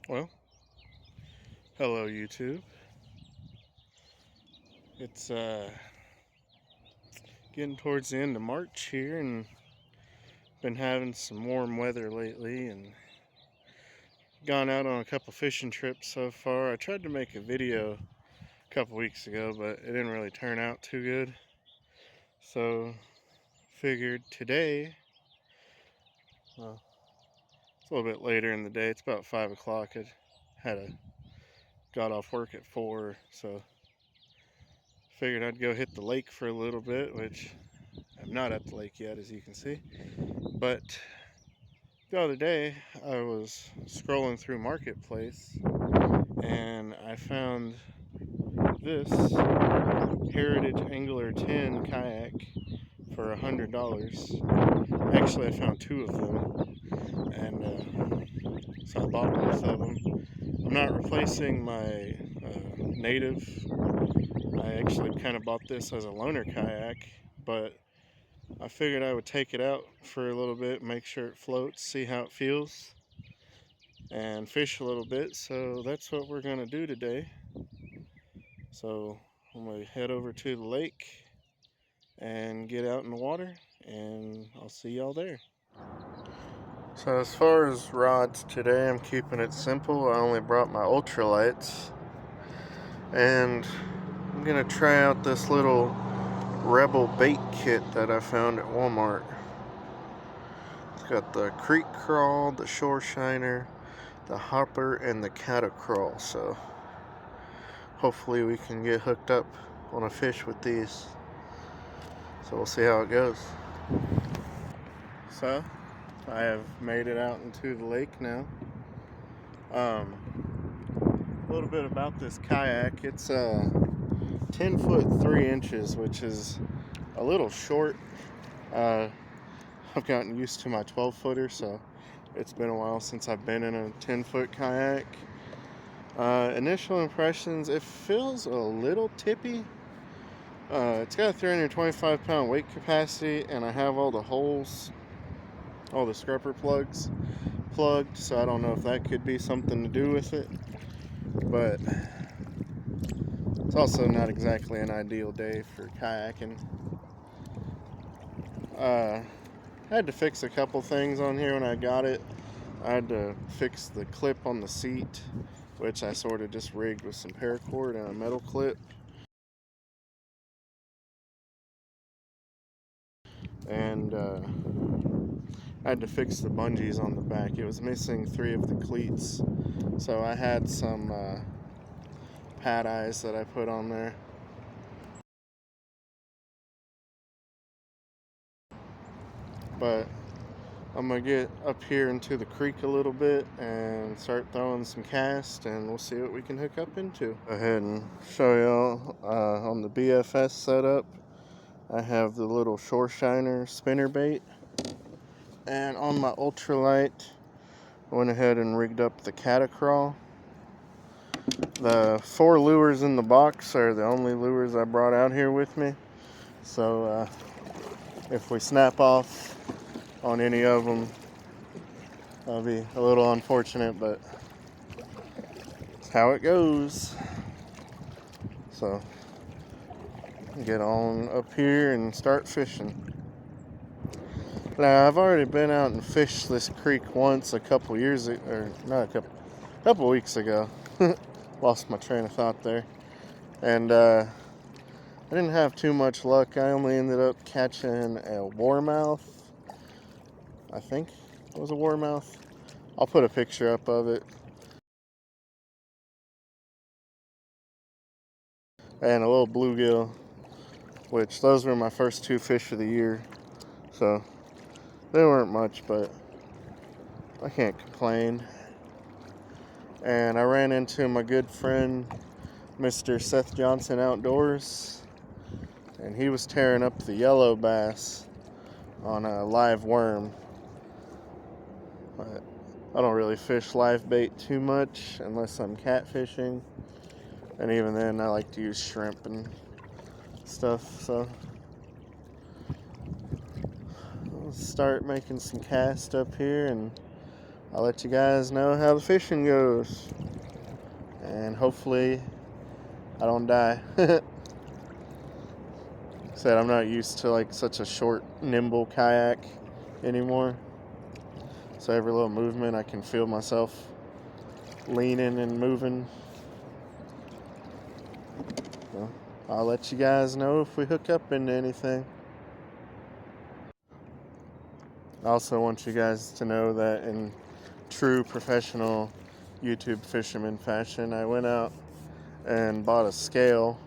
Well, hello YouTube. It's getting towards the end of March here and been having some warm weather lately and gone out on a couple fishing trips so far. I tried to make a video a couple weeks ago, but it didn't really turn out too good. So figured today, well, it's a little bit later in the day. It's about 5 o'clock. Got off work at 4, so figured I'd go hit the lake for a little bit, which I'm not at the lake yet, as you can see. But the other day, I was scrolling through Marketplace and I found this Heritage Angler 10 kayak for $100. Actually, I found two of them, and so I bought both of them. I'm not replacing my native. I actually kind of bought this as a loaner kayak, but I figured I would take it out for a little bit, make sure it floats, see how it feels, and fish a little bit. So that's what we're going to do today. So I'm going to head over to the lake and get out in the water, and I'll see y'all there. So as far as rods today, I'm keeping it simple. I only brought my ultralights, and I'm going to try out this little Rebel bait kit that I found at Walmart. It's got the creek crawl, the shore shiner, the hopper, and the catacrawl. So hopefully we can get hooked up on a fish with these. So we'll see how it goes. So I have made it out into the lake now. A little bit about this kayak. It's 10 foot 3 inches, which is a little short. I've gotten used to my 12 footer, so it's been a while since I've been in a 10 foot kayak. Initial impressions, it feels a little tippy. It's got a 325 pound weight capacity, and I have all the holes, all the scrubber plugs plugged, so I don't know if that could be something to do with it, but it's also not exactly an ideal day for kayaking. I had to fix a couple things on here when I got it. I had to fix the clip on the seat, which I sort of just rigged with some paracord and a metal clip. And I had to fix the bungees on the back. It was missing 3 of the cleats, so I had some pad eyes that I put on there. But I'm gonna get up here into the creek a little bit and start throwing some cast, and we'll see what we can hook up into. Go ahead and show y'all on the BFS setup. I have the little shore shiner spinner bait, and on my ultralight I went ahead and rigged up the catacrawl. The 4 lures in the box are the only lures I brought out here with me, so if we snap off on any of them, that'll be a little unfortunate, but it's how it goes. So get on up here and start fishing. Now, I've already been out and fished this creek once a couple years ago, or not a couple weeks ago. Lost my train of thought there. And I didn't have too much luck. I only ended up catching a warmouth. I think it was a warmouth. I'll put a picture up of it. And a little bluegill, which those were my first 2 fish of the year. So they weren't much, but I can't complain. And I ran into my good friend, Mr. Seth Johnson Outdoors, and he was tearing up the yellow bass on a live worm. But I don't really fish live bait too much unless I'm catfishing, and even then I like to use shrimp and stuff. So I'll start making some cast up here and I'll let you guys know how the fishing goes. And hopefully I don't die. Said I'm not used to like such a short, nimble kayak anymore. So every little movement I can feel myself leaning and moving. So I'll let you guys know if we hook up into anything. I also want you guys to know that in true professional YouTube fisherman fashion, I went out and bought a scale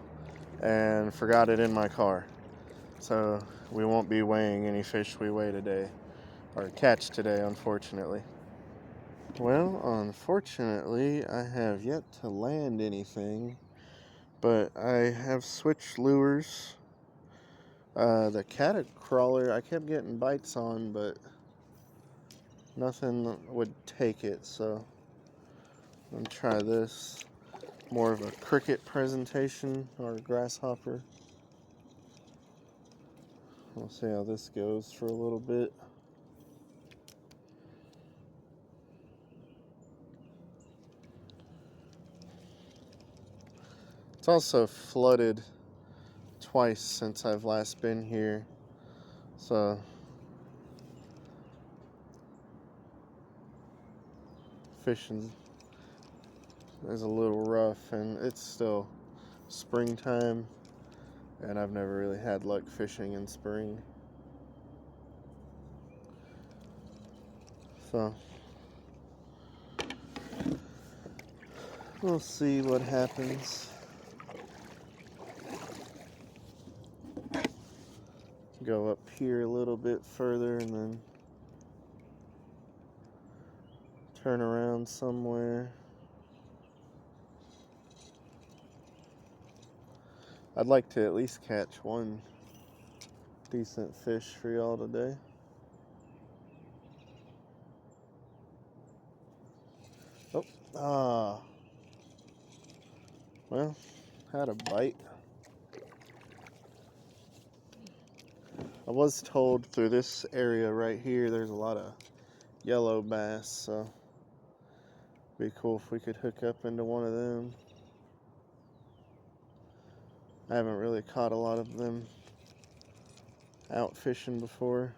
and forgot it in my car. So we won't be weighing any fish we weigh today, or catch today, unfortunately. Well, unfortunately, I have yet to land anything, but I have switched lures. The kayak crawler, I kept getting bites on, but nothing would take it, so I'm going to try this. More of a cricket presentation, or a grasshopper. We'll see how this goes for a little bit. It's also flooded twice since I've last been here, so fishing is a little rough, and it's still springtime, and I've never really had luck fishing in spring. So we'll see what happens. Go up here a little bit further and then turn around somewhere. I'd like to at least catch one decent fish for y'all today. Oh, well, had a bite. I was told through this area right here there's a lot of yellow bass, so it'd be cool if we could hook up into one of them. I haven't really caught a lot of them out fishing before.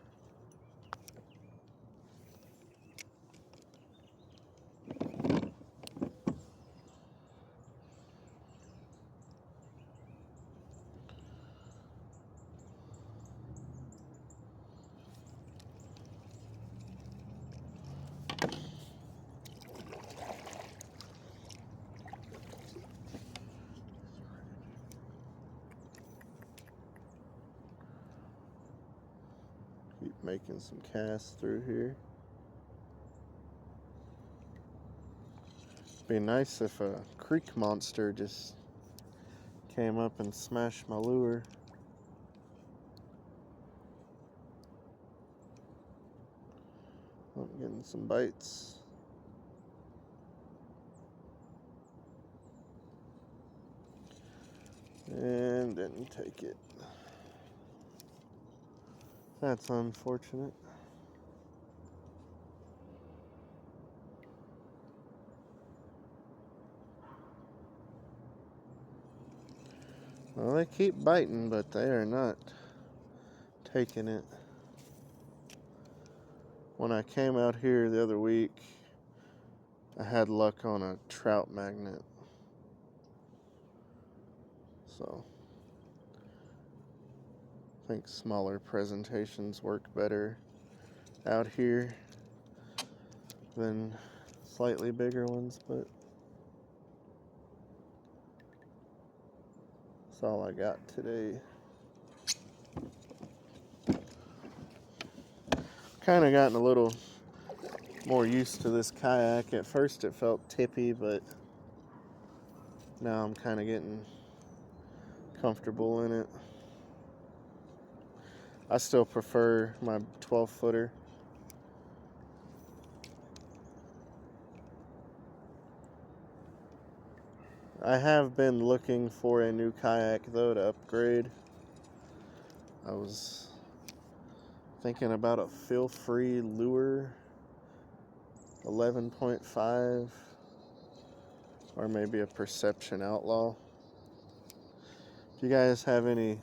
Keep making some casts through here. Be nice if a creek monster just came up and smashed my lure. I'm getting some bites. And didn't take it. That's unfortunate. Well, they keep biting, but they are not taking it. When I came out here the other week, I had luck on a trout magnet. So I think smaller presentations work better out here than slightly bigger ones, but that's all I got today. Kind of gotten a little more used to this kayak. At first it felt tippy, but now I'm kind of getting comfortable in it. I still prefer my 12-footer. I have been looking for a new kayak though to upgrade. I was thinking about a feel-free lure 11.5, or maybe a Perception Outlaw. If you guys have any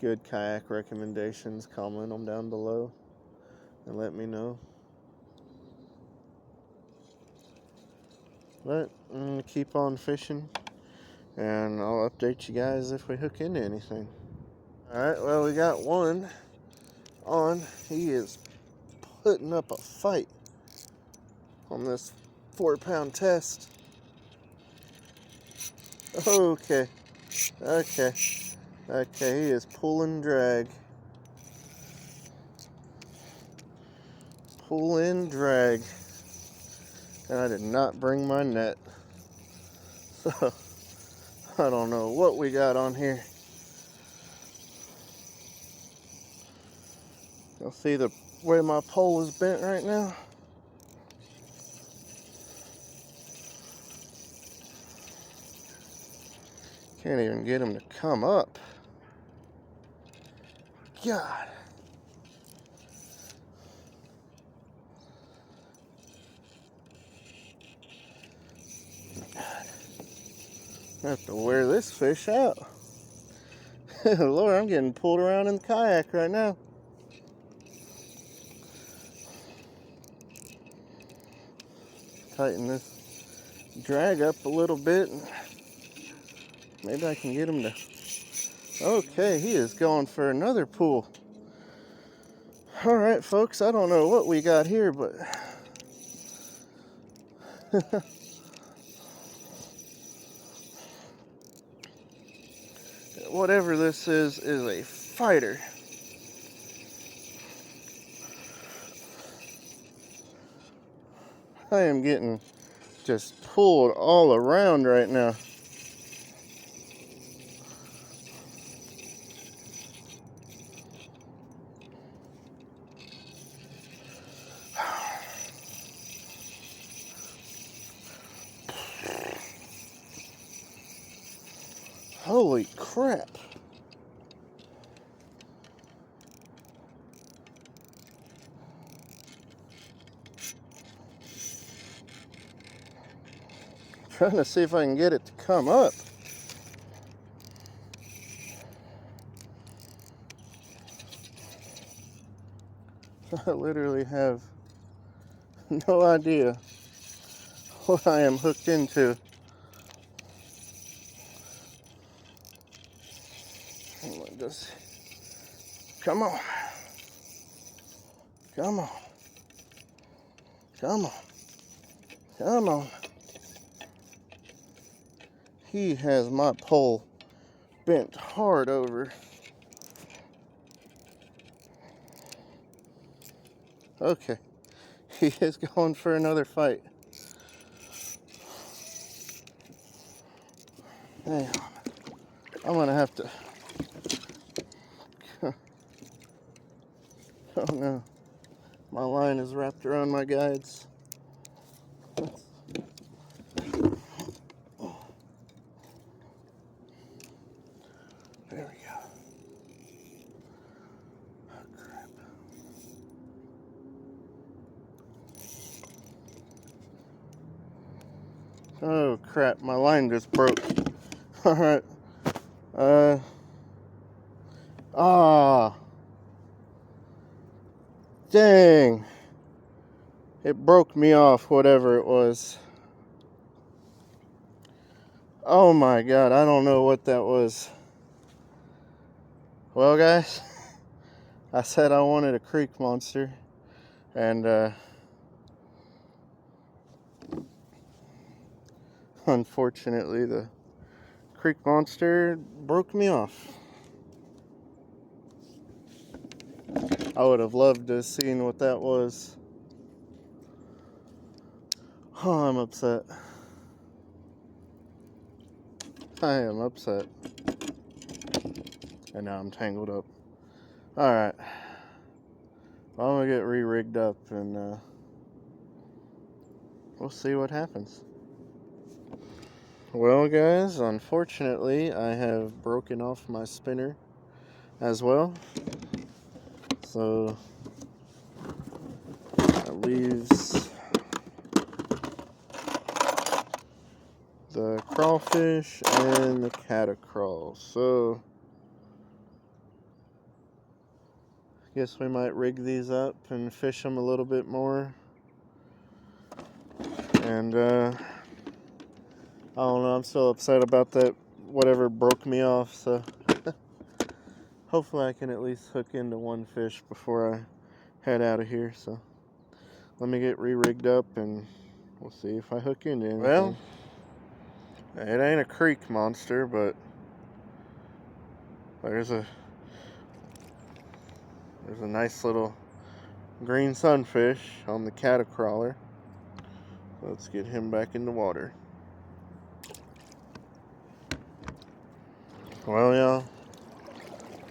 good kayak recommendations, comment them down below and let me know. But I'm gonna keep on fishing, and I'll update you guys if we hook into anything. Alright, well, we got one on. He is putting up a fight on this 4-pound test. Okay, okay, okay, he is pulling drag. Pull in drag. And I did not bring my net. So, I don't know what we got on here. You'll see the way my pole is bent right now. Can't even get him to come up. God. I have to wear this fish out. Lord, I'm getting pulled around in the kayak right now. Tighten this drag up a little bit. Maybe I can get him to... Okay, he is going for another pull. Alright, folks, I don't know what we got here, but... whatever this is a fighter. I am getting just pulled all around right now. Holy crap. Trying to see if I can get it to come up. I literally have no idea what I am hooked into. Just come on. Come on. Come on. Come on. He has my pole bent hard over. Okay. He is going for another fight. Hang on. I'm gonna have to... Oh no. My line is wrapped around my guides. There we go. Oh crap. Oh crap, my line just broke. Alright. Dang. It broke me off, whatever it was. Oh my god, I don't know what that was. Well, guys, I said I wanted a creek monster, and unfortunately the creek monster broke me off. I would have loved to have seen what that was. Oh, I'm upset. I am upset. And now I'm tangled up. Alright. Well, I'm gonna get re-rigged up, and we'll see what happens. Well, guys, unfortunately, I have broken off my spinner as well. So that leaves crawfish and the catacrawl. So I guess we might rig these up and fish them a little bit more. And I don't know, I'm still upset about that whatever broke me off, so hopefully I can at least hook into one fish before I head out of here. So let me get re-rigged up and we'll see if I hook into anything. Well, it ain't a creek monster, but there's a nice little green sunfish on the catacrawler. Let's get him back in the water. Well, y'all,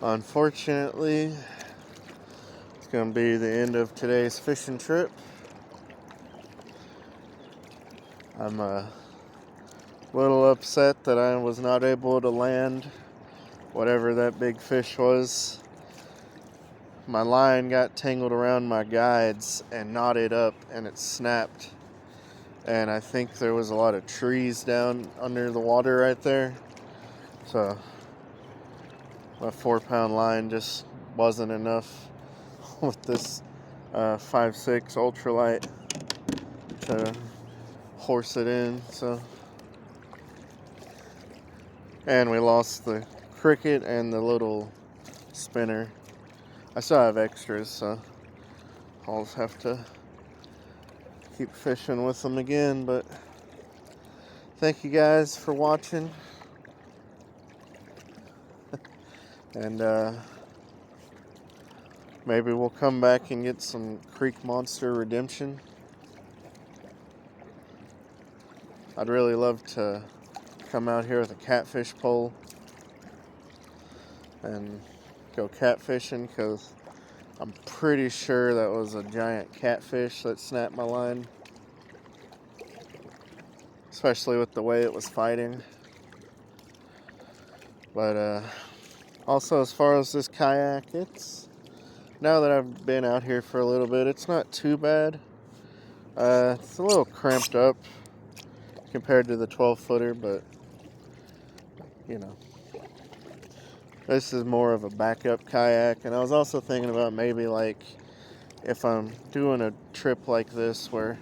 unfortunately, it's going to be the end of today's fishing trip. I'm a little upset that I was not able to land whatever that big fish was. My line got tangled around my guides and knotted up and it snapped. And I think there was a lot of trees down under the water right there. So my 4-pound line just wasn't enough with this 5.6 ultralight to horse it in. So, and we lost the cricket and the little spinner. I still have extras, so I'll just have to keep fishing with them again. But thank you guys for watching. And maybe we'll come back and get some creek monster redemption. I'd really love to come out here with a catfish pole and go catfishing, because I'm pretty sure that was a giant catfish that snapped my line, especially with the way it was fighting. But also, as far as this kayak, now that I've been out here for a little bit, it's not too bad. It's a little cramped up compared to the 12-footer, but you know, this is more of a backup kayak. And I was also thinking about maybe, like, if I'm doing a trip like this where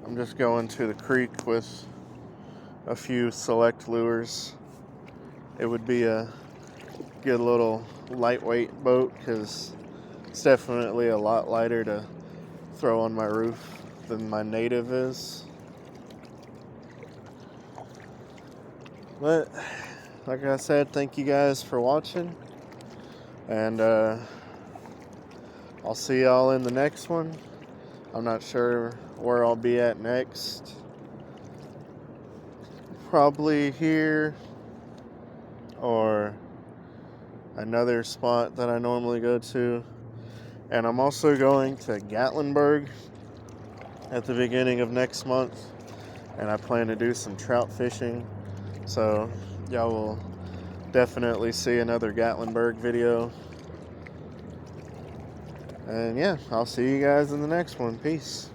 I'm just going to the creek with a few select lures, it would be a good little lightweight boat, because it's definitely a lot lighter to throw on my roof than my native is. But like I said, thank you guys for watching, and I'll see y'all in the next one. I'm not sure where I'll be at next. Probably here or another spot that I normally go to. And I'm also going to Gatlinburg at the beginning of next month, and I plan to do some trout fishing. So y'all will definitely see another Gatlinburg video. And yeah, I'll see you guys in the next one. Peace.